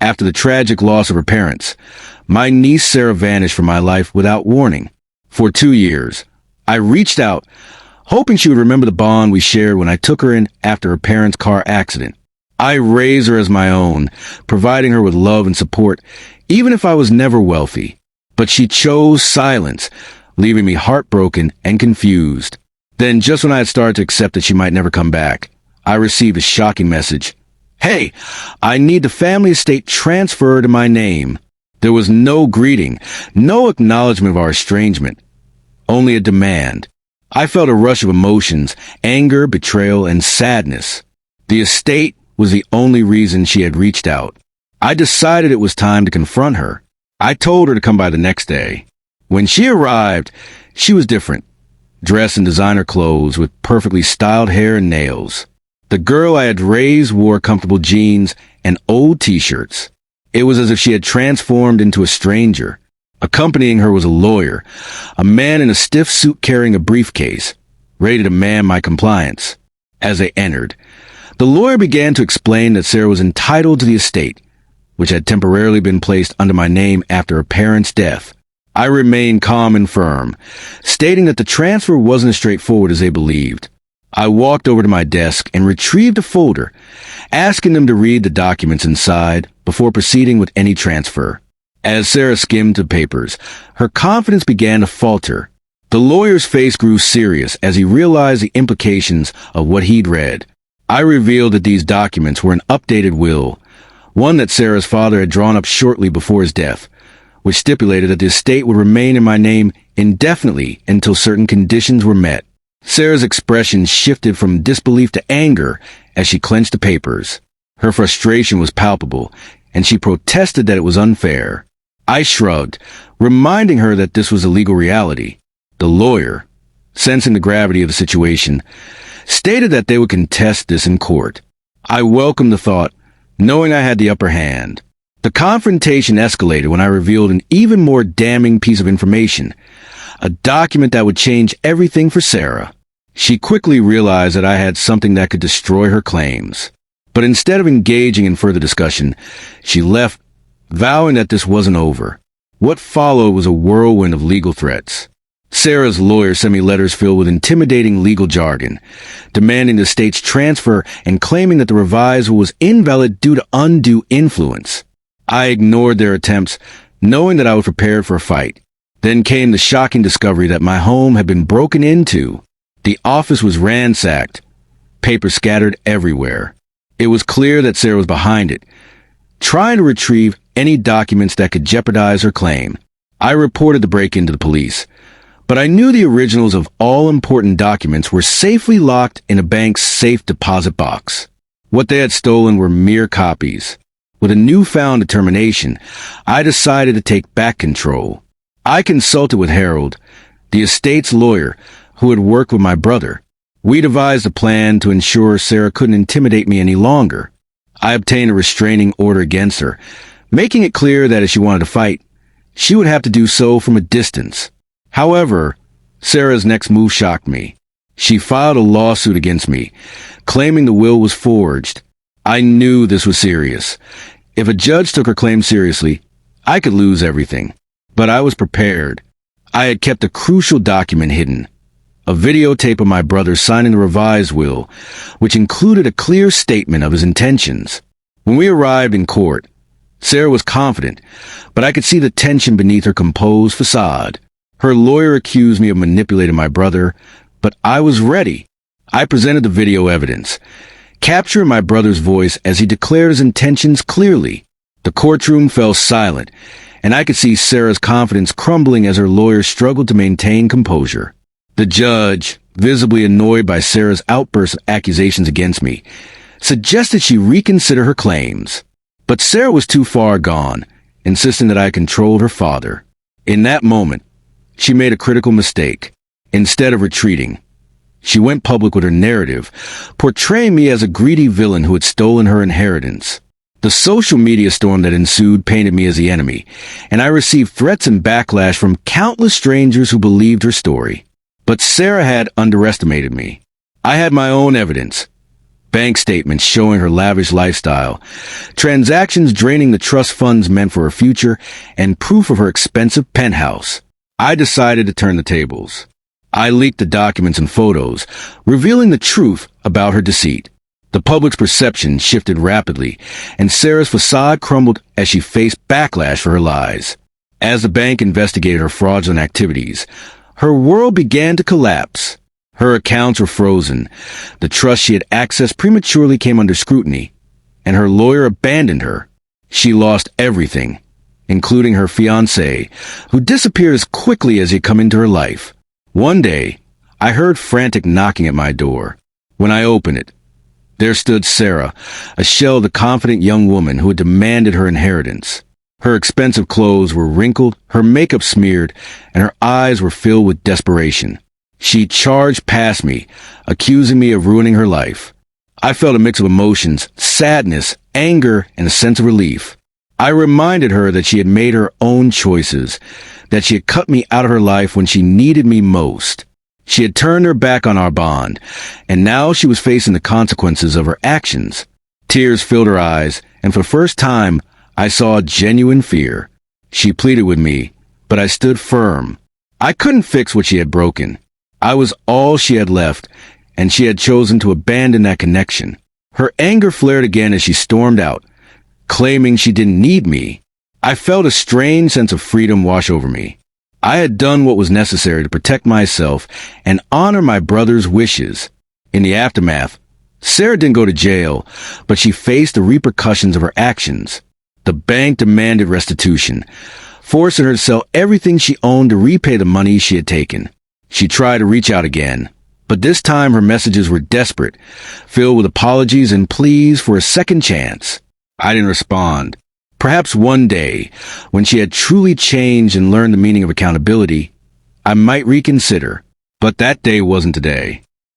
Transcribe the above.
After the tragic loss of her parents, my niece Sarah vanished from my life without warning. For 2 years, I reached out, hoping she would remember the bond we shared when I took her in after her parents' car accident. I raised her as my own, providing her with love and support, even if I was never wealthy. But she chose silence, leaving me heartbroken and confused. Then, just when I had started to accept that she might never come back, I received a shocking message. "Hey, I need the family estate transferred to my name." There was no greeting, no acknowledgement of our estrangement, only a demand. I felt a rush of emotions, anger, betrayal, and sadness. The estate was the only reason she had reached out. I decided it was time to confront her. I told her to come by the next day. When she arrived, she was different, dressed in designer clothes with perfectly styled hair and nails. The girl I had raised wore comfortable jeans and old t-shirts. It was as if she had transformed into a stranger. Accompanying her was a lawyer, a man in a stiff suit carrying a briefcase, ready to demand my compliance. As they entered, the lawyer began to explain that Sarah was entitled to the estate, which had temporarily been placed under my name after her parents' death. I remained calm and firm, stating that the transfer wasn't as straightforward as they believed. I walked over to my desk and retrieved a folder, asking them to read the documents inside before proceeding with any transfer. As Sarah skimmed the papers, her confidence began to falter. The lawyer's face grew serious as he realized the implications of what he'd read. I revealed that these documents were an updated will, one that Sarah's father had drawn up shortly before his death, which stipulated that the estate would remain in my name indefinitely until certain conditions were met. Sarah's expression shifted from disbelief to anger as she clenched the papers. Her frustration was palpable, and she protested that it was unfair. I shrugged, reminding her that this was a legal reality. The lawyer, sensing the gravity of the situation, stated that they would contest this in court. I welcomed the thought, knowing I had the upper hand. The confrontation escalated when I revealed an even more damning piece of information, a document that would change everything for Sarah. She quickly realized that I had something that could destroy her claims. But instead of engaging in further discussion, she left, vowing that this wasn't over. What followed was a whirlwind of legal threats. Sarah's lawyer sent me letters filled with intimidating legal jargon, demanding the state's transfer and claiming that the revisal was invalid due to undue influence. I ignored their attempts, knowing that I was prepared for a fight. Then came the shocking discovery that my home had been broken into. The office was ransacked, papers scattered everywhere. It was clear that Sarah was behind it, trying to retrieve any documents that could jeopardize her claim. I reported the break-in to the police, but I knew the originals of all important documents were safely locked in a bank's safe deposit box. What they had stolen were mere copies. With a newfound determination, I decided to take back control. I consulted with Harold, the estate's lawyer, who had worked with my brother. We devised a plan to ensure Sarah couldn't intimidate me any longer. I obtained a restraining order against her, making it clear that if she wanted to fight, she would have to do so from a distance. However, Sarah's next move shocked me. She filed a lawsuit against me, claiming the will was forged. I knew this was serious. If a judge took her claim seriously, I could lose everything. But I was prepared. I had kept a crucial document hidden, a videotape of my brother signing the revised will, which included a clear statement of his intentions. When we arrived in court, Sarah was confident, but I could see the tension beneath her composed facade. Her lawyer accused me of manipulating my brother, but I was ready. I presented the video evidence, capturing my brother's voice as he declared his intentions clearly. The courtroom fell silent, and I could see Sarah's confidence crumbling as her lawyer struggled to maintain composure. The judge, visibly annoyed by Sarah's outburst of accusations against me, suggested she reconsider her claims. But Sarah was too far gone, insisting that I controlled her father. In that moment, she made a critical mistake. Instead of retreating, she went public with her narrative, portraying me as a greedy villain who had stolen her inheritance. The social media storm that ensued painted me as the enemy, and I received threats and backlash from countless strangers who believed her story. But Sarah had underestimated me. I had my own evidence, bank statements showing her lavish lifestyle, transactions draining the trust funds meant for her future, and proof of her expensive penthouse. I decided to turn the tables. I leaked the documents and photos, revealing the truth about her deceit. The public's perception shifted rapidly, and Sarah's facade crumbled as she faced backlash for her lies. As the bank investigated her fraudulent activities, her world began to collapse. Her accounts were frozen, the trust she had accessed prematurely came under scrutiny, and her lawyer abandoned her. She lost everything, including her fiancé, who disappeared as quickly as he'd come into her life. One day, I heard frantic knocking at my door. When I opened it, there stood Sarah, a shell of the confident young woman who had demanded her inheritance. Her expensive clothes were wrinkled, her makeup smeared, and her eyes were filled with desperation. She charged past me, accusing me of ruining her life. I felt a mix of emotions, sadness, anger, and a sense of relief. I reminded her that she had made her own choices, that she had cut me out of her life when she needed me most. She had turned her back on our bond, and now she was facing the consequences of her actions. Tears filled her eyes, and for the first time, I saw genuine fear. She pleaded with me, but I stood firm. I couldn't fix what she had broken. I was all she had left, and she had chosen to abandon that connection. Her anger flared again as she stormed out, claiming she didn't need me. I felt a strange sense of freedom wash over me. I had done what was necessary to protect myself and honor my brother's wishes. In the aftermath, Sarah didn't go to jail, but she faced the repercussions of her actions. The bank demanded restitution, forcing her to sell everything she owned to repay the money she had taken. She tried to reach out again, but this time her messages were desperate, filled with apologies and pleas for a second chance. I didn't respond. Perhaps one day, when she had truly changed and learned the meaning of accountability, I might reconsider. But that day wasn't today.